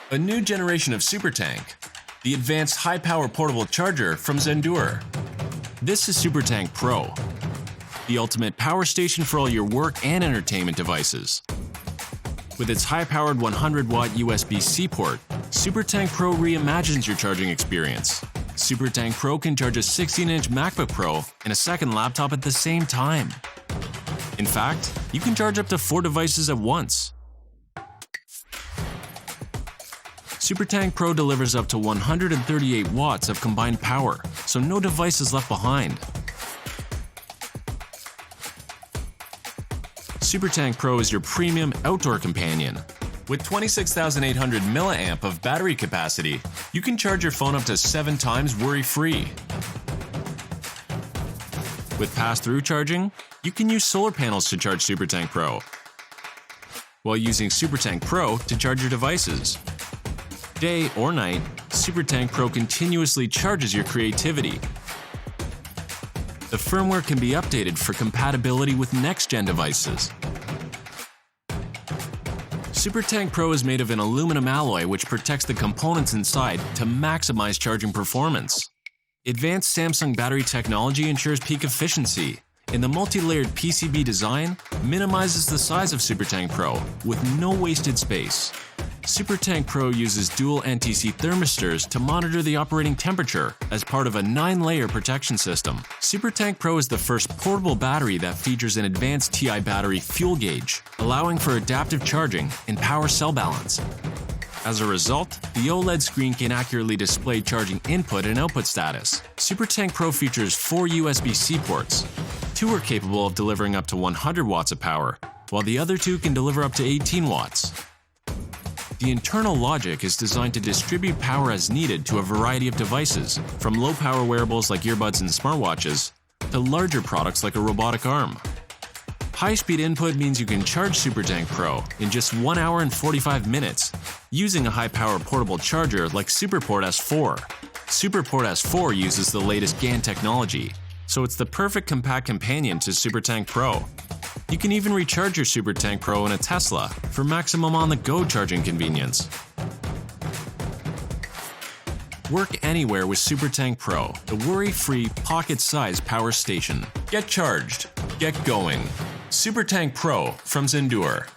A new generation of SUPERTANK, the advanced high-power portable charger from Zendure. This is SUPERTANK Pro, the ultimate power station for all your work and entertainment devices. With its high-powered 100-watt USB-C port, SUPERTANK Pro reimagines your charging experience. SUPERTANK Pro can charge a 16-inch MacBook Pro and a second laptop at the same time. In fact, you can charge up to 4 devices at once. SUPERTANK Pro delivers up to 138 watts of combined power, so no device is left behind. SUPERTANK Pro is your premium outdoor companion. With 26,800 mAh of battery capacity, you can charge your phone up to 7 times worry-free. With pass-through charging, you can use solar panels to charge SUPERTANK Pro, while using SUPERTANK Pro to charge your devices. Day or night, SUPERTANK Pro continuously charges your creativity. The firmware can be updated for compatibility with next-gen devices. SUPERTANK Pro is made of an aluminum alloy which protects the components inside to maximize charging performance. Advanced Samsung battery technology ensures peak efficiency, and the multi-layered PCB design minimizes the size of SUPERTANK Pro with no wasted space. SUPERTANK Pro uses dual NTC thermistors to monitor the operating temperature as part of a 9-layer protection system. SUPERTANK Pro is the first portable battery that features an advanced TI battery fuel gauge, allowing for adaptive charging and power cell balance. As a result, the OLED screen can accurately display charging input and output status. SUPERTANK Pro features 4 USB-C ports. 2 are capable of delivering up to 100 watts of power, while the other 2 can deliver up to 18 watts. The internal logic is designed to distribute power as needed to a variety of devices, from low-power wearables like earbuds and smartwatches, to larger products like a robotic arm. High-speed input means you can charge SUPERTANK Pro in just 1 hour and 45 minutes, using a high-power portable charger like SuperPort S4. SuperPort S4 uses the latest GaN technology, so it's the perfect compact companion to SUPERTANK Pro. You can even recharge your SUPERTANK Pro in a Tesla for maximum on-the-go charging convenience. Work anywhere with SUPERTANK Pro, the worry-free, pocket-sized power station. Get charged. Get going. SUPERTANK Pro from Zendure.